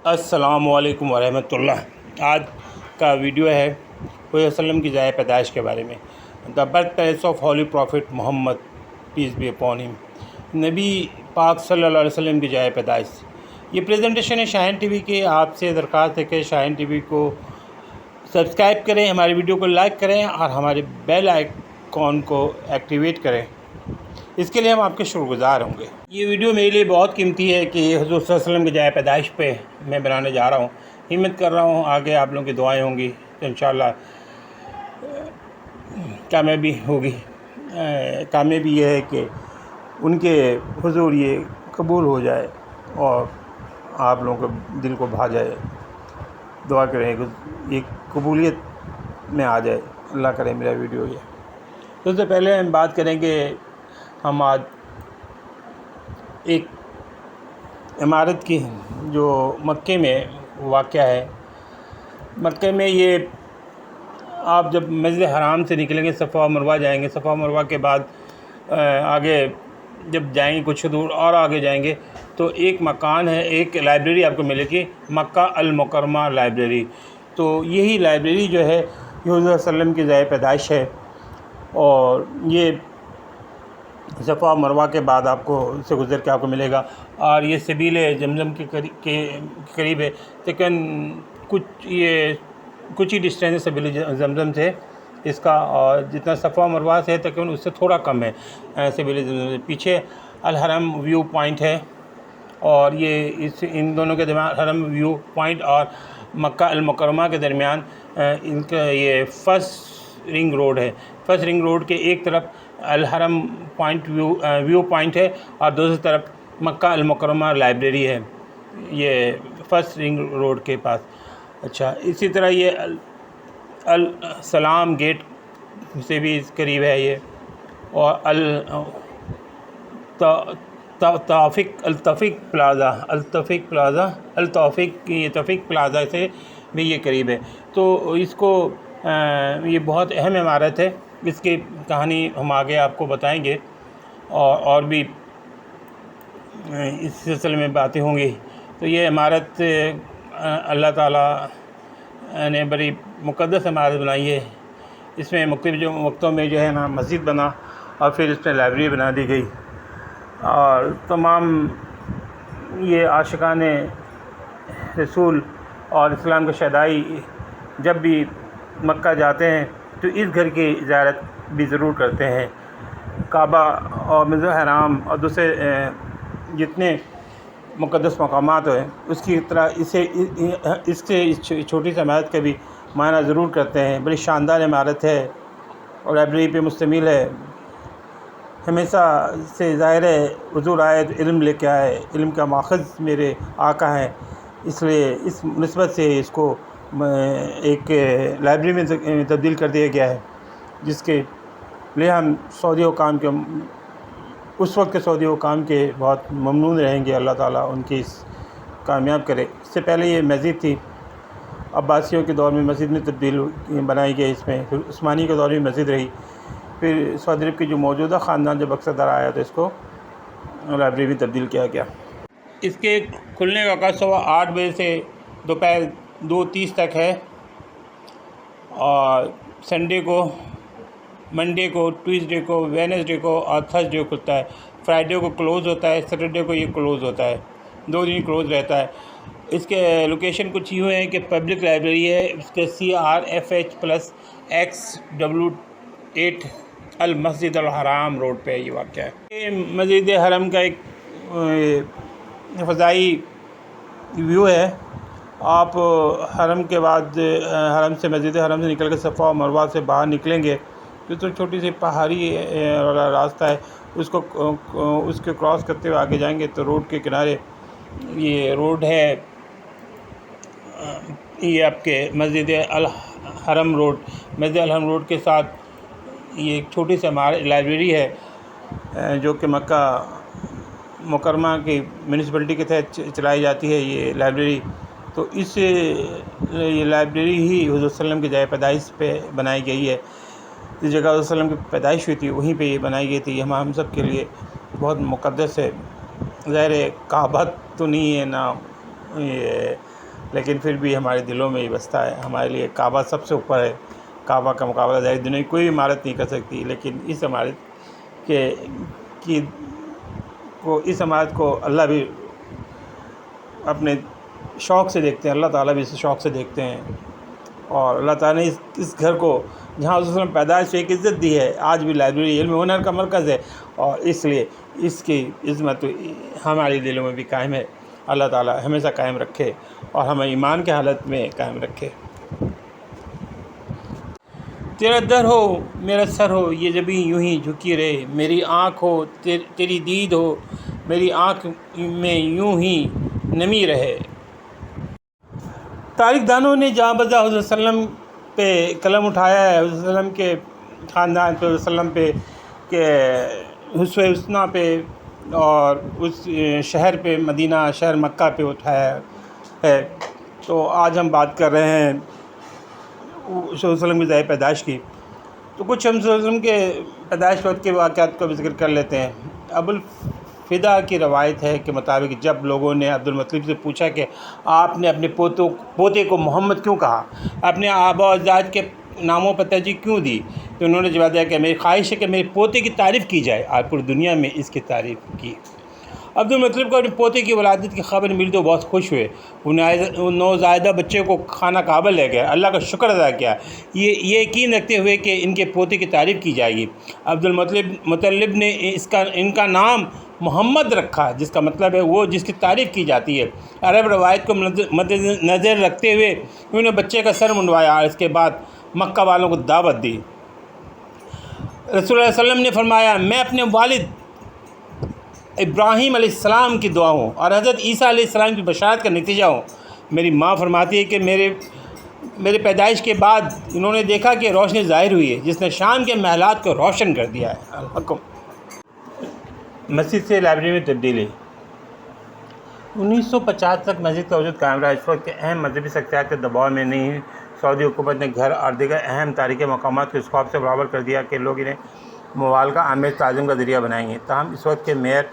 السلام علیکم ورحمۃ اللہ۔ آج کا ویڈیو ہے حضور وسلم کی جائے پیدائش کے بارے میں۔ The birth place of holy prophet Muhammad peace be upon him, نبی پاک صلی اللہ علیہ وسلم کی جائے پیدائش۔ یہ پریزنٹیشن ہے شاہین ٹی وی کی۔ آپ سے درخواست ہے کہ شاہین ٹی وی کو سبسکرائب کریں، ہماری ویڈیو کو لائک کریں اور ہمارے بیل آئیکن کو ایکٹیویٹ کریں۔ اس کے لیے ہم آپ کے شکر گزار ہوں گے۔ یہ ویڈیو میرے لیے بہت قیمتی ہے کہ حضور صلی اللہ علیہ وسلم کی جائے پیدائش پہ میں بنانے جا رہا ہوں۔ ہمت کر رہا ہوں، آگے آپ لوگوں کی دعائیں ہوں گی تو انشاءاللہ کامیابی ہوگی۔ کامیابی یہ ہے کہ ان کے حضور یہ قبول ہو جائے اور آپ لوگوں کے دل کو بھا جائے۔ دعا کریں کہ یہ قبولیت میں آ جائے، اللہ کرے میرا ویڈیو یہ۔ سب سے پہلے ہم بات کریں کہ ہم آج ایک عمارت کی جو مکے میں واقع ہے۔ مکے میں یہ آپ جب مسجد حرام سے نکلیں گے، صفا و مروہ جائیں گے، صفا و مروہ کے بعد آگے جب جائیں گے کچھ دور اور آگے جائیں گے تو ایک مکان ہے، ایک لائبریری آپ کو ملے گی، مکہ المکرمہ لائبریری۔ تو یہی لائبریری جو ہے یہ حضور صلی اللہ علیہ وسلم کی جائے پیدائش ہے، اور یہ صفا و مروہ کے بعد آپ کو اس سے گزر کے آپ کو ملے گا، اور یہ سبیل زمزم کے قریب ہے۔ لیکن کچھ ہی ڈسٹینس ہے سبیل زمزم سے اس کا، اور جتنا صفا و مروہ سے ہے تقریباً اس سے تھوڑا کم ہے سبیل زمزم سے۔ پیچھے الحرم ویو پوائنٹ ہے، اور یہ ان دونوں کے درمیان الحرم ویو پوائنٹ اور مکہ المکرمہ کے درمیان ان کا یہ فرسٹ رنگ روڈ ہے۔ فرسٹ رنگ روڈ کے ایک طرف الحرم پوائنٹ ویو پوائنٹ ہے اور دوسری طرف مکہ المکرمہ لائبریری ہے، یہ فرسٹ رنگ روڈ کے پاس۔ اچھا، اسی طرح یہ السلام گیٹ سے بھی قریب ہے یہ، اور التوفیق پلازا سے بھی یہ قریب ہے۔ تو اس کو یہ بہت اہم عمارت ہے، اس کی کہانی ہم آگے آپ کو بتائیں گے، اور بھی اس سلسلے میں باتیں ہوں گی۔ تو یہ عمارت اللہ تعالیٰ نے بڑی مقدس عمارت بنائی ہے۔ اس میں مختلف وقتوں میں جو ہے نا مسجد بنا، اور پھر اس میں لائبریری بنا دی گئی، اور تمام یہ عاشقان رسول اور اسلام کے شہدائی جب بھی مکہ جاتے ہیں تو اس گھر کی زیارت بھی ضرور کرتے ہیں۔ کعبہ اور مسجد حرام اور دوسرے جتنے مقدس مقامات ہیں اس کی طرح اس چھوٹی سی عمارت کا بھی معنی ضرور کرتے ہیں۔ بڑی شاندار عمارت ہے اور لائبریری پہ مشتمل ہے۔ ہمیشہ سے ظاہر ہے حضور آئے تو علم لے کے آئے، علم کا ماخذ میرے آقا ہیں، اس لیے اس نسبت سے اس کو ایک لائبریری میں تبدیل کر دیا گیا ہے، جس کے لیے ہم سعودی حکام کے اس وقت کے سعودی حکام کے بہت ممنون رہیں گے۔ اللہ تعالیٰ ان کی اس کامیاب کرے۔ اس سے پہلے یہ مسجد تھی، عباسیوں کے دور میں مسجد میں تبدیل بنائی گئی، اس میں پھر عثمانی کے دور میں مسجد رہی، پھر سعودی عرب کی جو موجودہ خاندان جب اقتدار آیا تو اس کو لائبریری میں تبدیل کیا گیا۔ اس کے کھلنے کا وقت صبح 8 بجے سے دوپہر 2:30 تک ہے، اور سنڈے کو، منڈے کو، ٹیوزڈے کو، وینسڈے کو اور تھرسڈے کو کھلتا ہے۔ فرائیڈے کو کلوز ہوتا ہے، سیٹرڈے کو یہ کلوز ہوتا ہے، 2 دن کلوز رہتا ہے۔ اس کے لوکیشن کچھ یوں ہیں کہ پبلک لائبریری ہے، اس کے CRFH+XW8 المسجد الحرام روڈ پہ یہ واقع ہے۔ یہ مسجد حرم کا ایک فضائی ویو ہے۔ آپ حرم کے بعد مسجد حرم سے نکل کے صفا و مروہ سے باہر نکلیں گے تو چھوٹی سی پہاڑی والا راستہ ہے، اس کے کراس کرتے ہوئے آگے جائیں گے تو روڈ کے کنارے یہ روڈ ہے، یہ آپ کے مسجد الحرم روڈ۔ مسجد الحرم روڈ کے ساتھ یہ ایک چھوٹی سی لائبریری ہے جو کہ مکہ مکرمہ کی میونسپلٹی کے تحت چلائی جاتی ہے یہ لائبریری۔ تو یہ لائبریری ہی حضور صلی اللہ علیہ وسلم کی جائے پیدائش پہ بنائی گئی ہے۔ جس جگہ حضور صلی اللہ علیہ وسلم کی پیدائش ہوئی تھی وہیں پہ یہ بنائی گئی تھی۔ ہم سب کے لیے بہت مقدس ہے۔ ظاہر ہے کعبہ تو نہیں ہے، نہ یہ لیکن پھر بھی ہمارے دلوں میں ہی بستا ہے. ہمارے لیے کعبہ سب سے اوپر ہے. کعبہ کا مقابلہ ظاہر دنیا کی کوئی عمارت نہیں کر سکتی. لیکن اس عمارت اس عمارت کو اللہ بھی اپنے شوق سے دیکھتے ہیں. اللہ تعالیٰ بھی اسے شوق سے دیکھتے ہیں. اور اللہ تعالیٰ نے اس گھر کو جہاں حضرت صلی اللہ علیہ وسلم پیدائش سے ایک عزت دی ہے, آج بھی لائبریری علم و ہنر کا مرکز ہے, اور اس لیے اس کی عظمت ہمارے دلوں میں بھی قائم ہے. اللہ تعالیٰ ہمیشہ قائم رکھے اور ہمیں ایمان کے حالت میں قائم رکھے. تیرا در ہو میرا سر ہو یہ زمین یوں ہی جھکی رہے, میری آنکھ ہو تیری دید ہو میری آنکھ میں یوں ہی نمی رہے. تاریخ دانوں نے جہاں بجا حضرت صلی اللہ علیہ وسلم پہ قلم اٹھایا ہے, حضرت صلی اللہ علیہ وسلم کے خاندان پہ, حضرت صلی اللہ علیہ وسلم پہ, کہ حسن حسنہ پہ, اور اس شہر پہ, مدینہ شہر مکہ پہ اٹھایا ہے. تو آج ہم بات کر رہے ہیں صلی اللہ علیہ وسلم کی ظاہر پیدائش کی. تو کچھ ہم صلی اللہ علیہ وسلم کے پیدائش کے وقت کے واقعات کو بھی ذکر کر لیتے ہیں. ابو الفدا کی روایت ہے کہ مطابق جب لوگوں نے عبد المطلب سے پوچھا کہ آپ نے اپنے پوتے کو محمد کیوں کہا, اپنے آبا و اجداد کے ناموں پر ترجیح کیوں دی, تو انہوں نے جواب دیا کہ میری خواہش ہے کہ میرے پوتے کی تعریف کی جائے. آپ پوری دنیا میں اس کی تعریف کی. عبد المطلب کو اپنے پوتے کی ولادت کی خبر ملی تو بہت خوش ہوئے. ان نوزائیدہ بچے کو خانہ کعبہ لے گئے, اللہ کا شکر ادا کیا, یہ یقین رکھتے ہوئے کہ ان کے پوتے کی تعریف کی جائے گی. عبد المطلب نے ان کا نام محمد رکھا, جس کا مطلب ہے وہ جس کی تعریف کی جاتی ہے. عرب روایت کو مد نظر رکھتے ہوئے انہوں نے بچے کا سر منڈوایا اور اس کے بعد مکہ والوں کو دعوت دی. رسول اللہ صلی اللہ علیہ وسلم نے فرمایا, میں اپنے والد ابراہیم علیہ السلام کی دعا ہوں اور حضرت عیسیٰ علیہ السلام کی بشارت کا نتیجہ ہوں. میری ماں فرماتی ہے کہ میرے پیدائش کے بعد انہوں نے دیکھا کہ روشنی ظاہر ہوئی ہے جس نے شام کے محلات کو روشن کر دیا ہے. الحکم. مسجد سے لائبریری میں تبدیلی. 1950 تک مسجد کا وجود قائم رہا. اس وقت اہم مذہبی شخصیات کے دباؤ میں نہیں, سعودی حکومت نے گھر اور دیگر اہم تاریخی مقامات کو اس خواب سے برابر کر دیا کہ لوگ انہیں مبالغہ آمیز تعظیم کا ذریعہ بنائیں گے. تاہم اس وقت کے میئر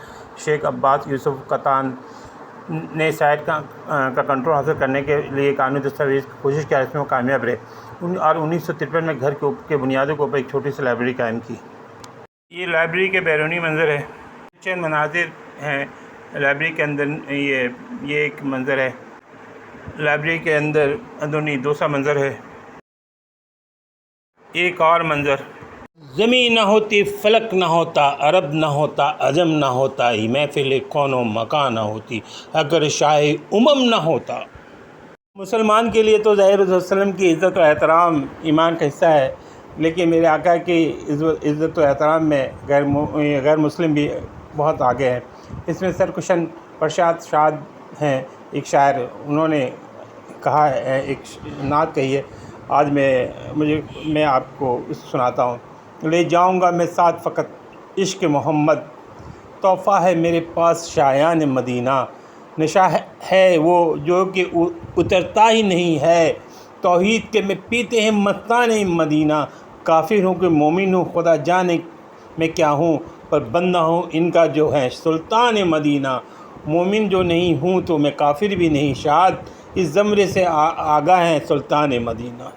شیخ عباس یوسف قطان نے سائٹ کا کنٹرول حاصل کرنے کے لیے قانونی دستاویز کی کوشش کی, اس میں وہ کامیاب رہے اور 1953 میں گھر کے بنیادوں کے اوپر ایک چھوٹی سی لائبریری قائم کی. یہ لائبریری کے بیرونی منظر ہے. چند مناظر ہیں لائبریری کے اندر. یہ ایک منظر ہے. لائبریری کے اندر اندرونی دوسرا منظر ہے. ایک اور منظر, زمین نہ ہوتی, فلک نہ ہوتا, عرب نہ ہوتا, عجم نہ ہوتا, ہی محفل کون و مکان نہ ہوتی, اگر شاہ امم نہ ہوتا. مسلمان کے لیے تو ظاہر صلی اللہ علیہ وسلم کی عزت و احترام ایمان کا حصہ ہے, لیکن میرے آقا کی عزت و احترام میں غیر مسلم بھی بہت آگے ہیں. اس میں سرکشن پرشاد شاد ہیں, ایک شاعر, انہوں نے کہا ہے, ایک نعت کہی ہے. آج میں آپ کو سناتا ہوں. لے جاؤں گا میں ساتھ فقط عشق محمد, تحفہ ہے میرے پاس شایان مدینہ, نشہ ہے وہ جو کہ اترتا ہی نہیں ہے, توحید کے میں پیتے ہیں مستان مدینہ, کافر ہوں کہ مومن ہوں خدا جانے میں کیا ہوں, پر بندہ ہوں ان کا جو ہے سلطان مدینہ, مومن جو نہیں ہوں تو میں کافر بھی نہیں, شاد اس زمرے سے آگاہ ہیں سلطان مدینہ.